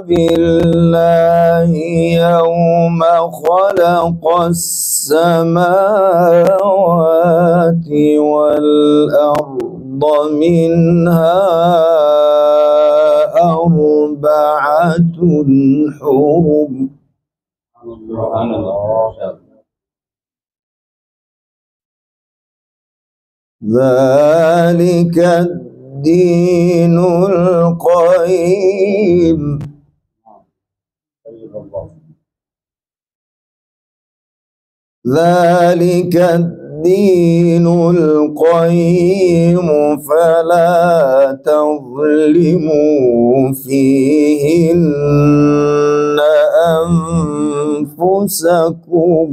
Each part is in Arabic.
بالله يوم خلق السماوات والأرض منها أربعة حرم. ذلك الدين القيم. ذلك الدين القيم فلا تظلموا فيهن أنفسكم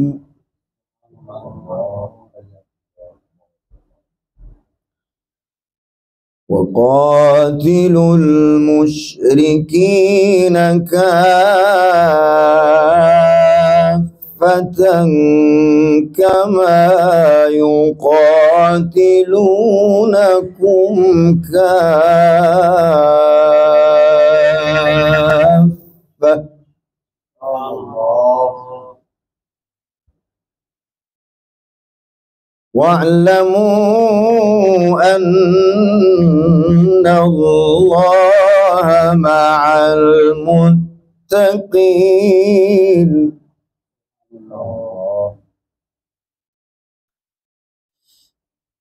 وقاتلوا المشركين كافة كما يقاتلونكم كافة واعلموا أن الله مع المتقين.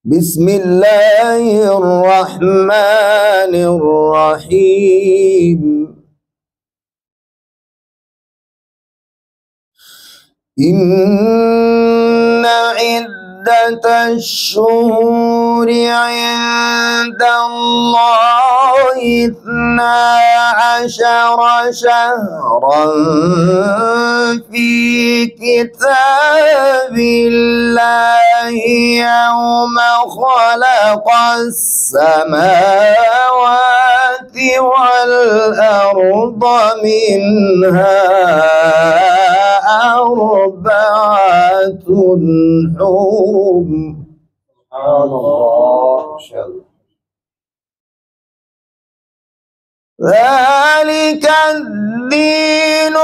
بسم الله الرحمن الرحيم. إن عدة الشهور عند الله 12 شهرا في كتاب الله يوم خلق السماوات والأرض منها أربعة حرم. ذلك الدين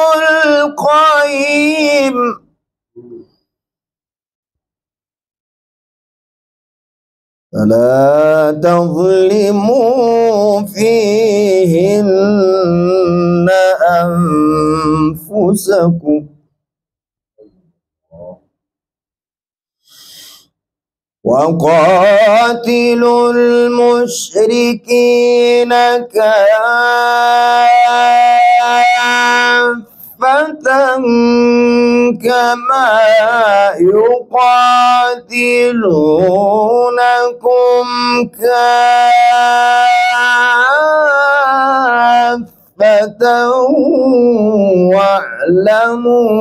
القيم فلا تظلموا فيهن أنفسكم وقاتلوا المشركين كافة كما يقاتلونكم كافة واعلموا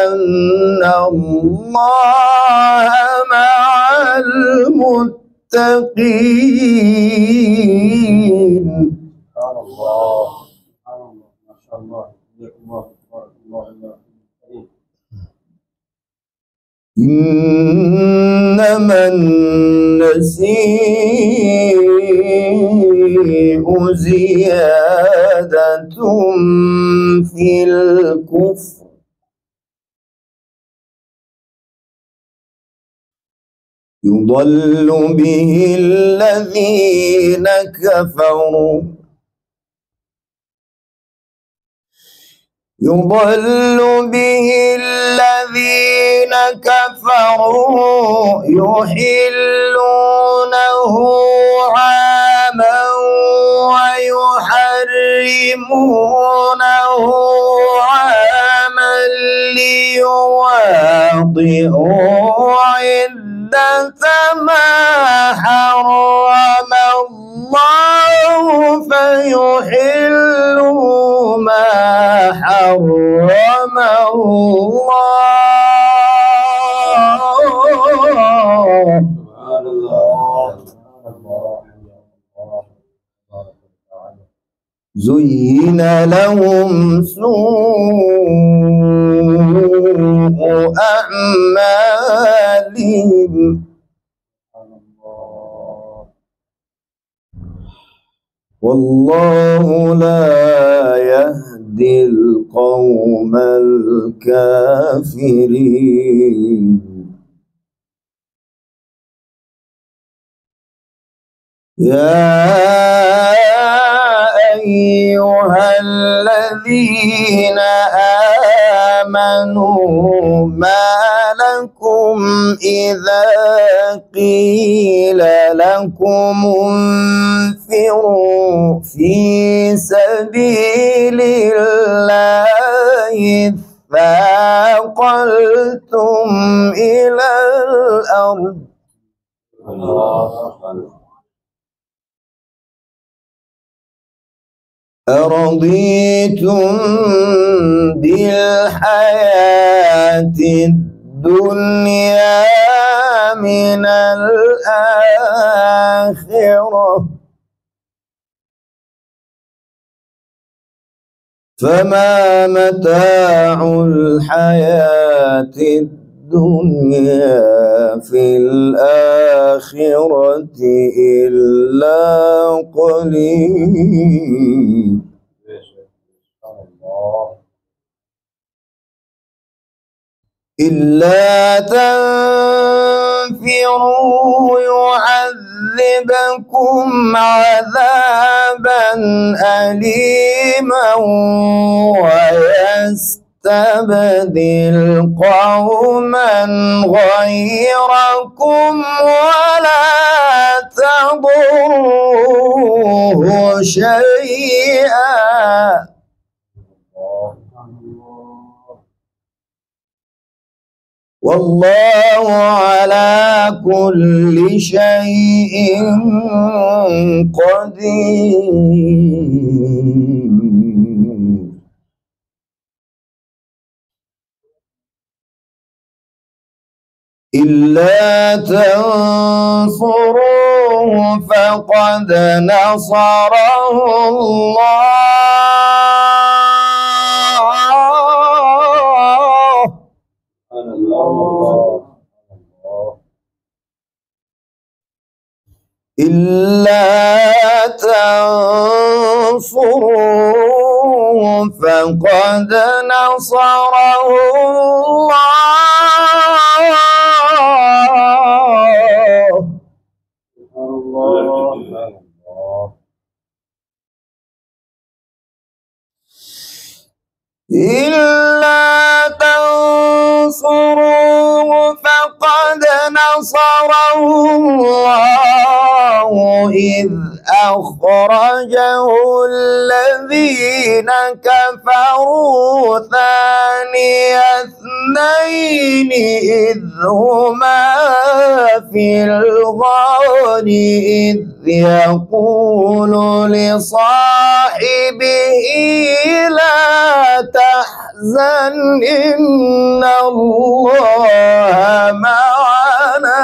أن الله مع المتقين. إنما النسيء زيادة في الكفر يضل به الذين كفروا يحلونه عاما ويحرمونه عاما ليواطئوا عدة ما حرم الله فيحلوا ما حرم الله. زين لهم سوء أعمالهم والله لا تهدي القوم الكافرين. يا أيها الذين آمنوا ما لكم إذا قيل لكم انفروا في سبيل الله اثاقلتم إلى الأرض أرضيتم بالحياة الدنيا من الآخرة فما متاع الحياة الدنيا في الآخرة إلا قليل. إلا تنفروا يعذبكم عذابا أليما ويستبدل قوما غيركم ولا تضروه شيئا والله على كل شيء قدير. إلا تنصروه فقد نصره الله. إلا تنصروه فقد نصره الله. إلا تنصروه فقد نصره الله إذ أخرجه الذين كفروا ثاني اثنين إذ هما في الغار إذ يقول لصاحبه لا تحزن إن الله معنا.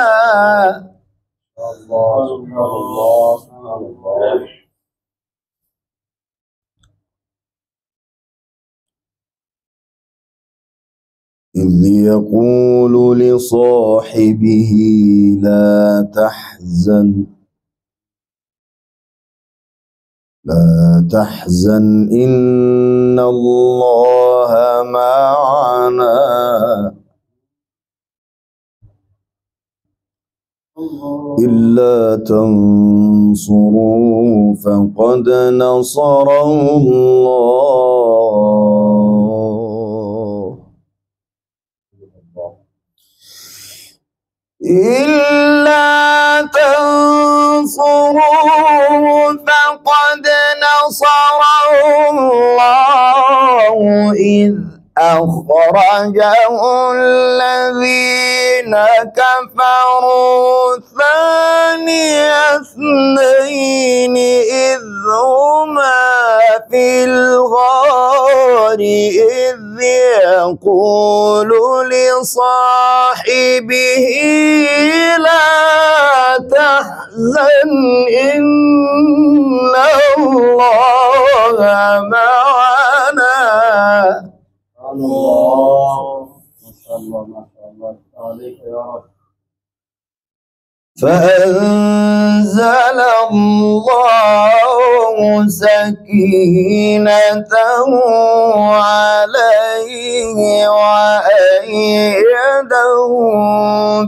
الله. إذ يقول لصاحبه لا تحزن إن الله معنا. إلا تنصروا فقد نصره الله. إلا تنصروا فقد نصره الله إذ أخرجه الذين كفروا ثاني اثنين إذ هما في الغار إذ يقول لصاحبه لا تحزن إن الله معنا. الله ما شاء الله ما شاء الله عليك يا رب. فأنزل الله سكينته عليه وأيده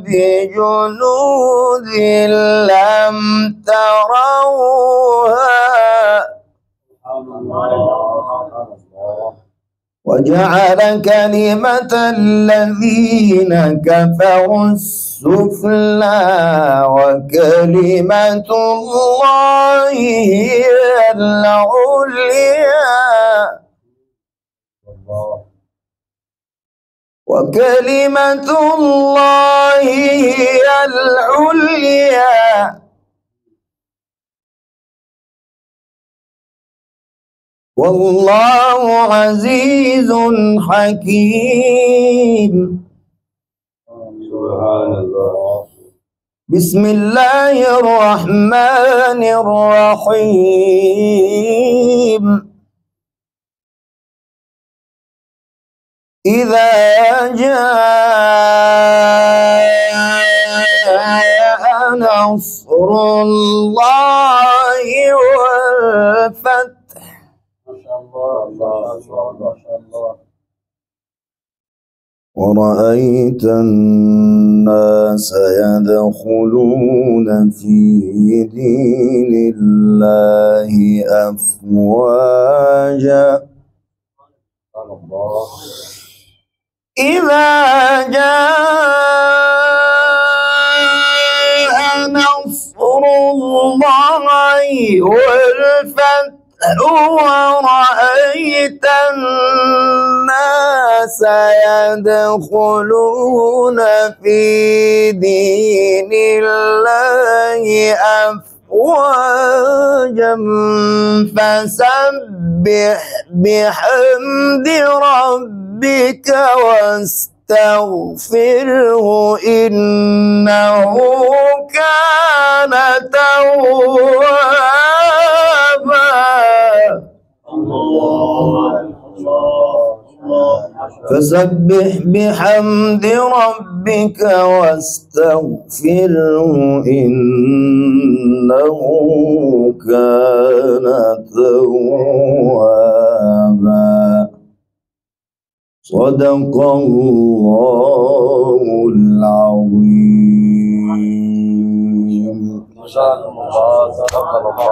بجنود لم تروها وجعل كلمة الذين كفروا السفلى وكلمة الله هي العليا وكلمة الله هي العليا والله عزيز حكيم. سبحان الله. بسم الله الرحمن الرحيم. إذا جاء نصر الله والفتح ورأيت الناس يدخلون في دين الله أفواجا إذا جاء نصر الله والفتح ورأيت الناس يدخلون في دين الله أفواجا فسبح بحمد ربك واستغفره إنه كان توابا. فسبح بحمد ربك واستغفره إنه كان توابا. صدق الله العظيم. جزاكم الله. صدق الله.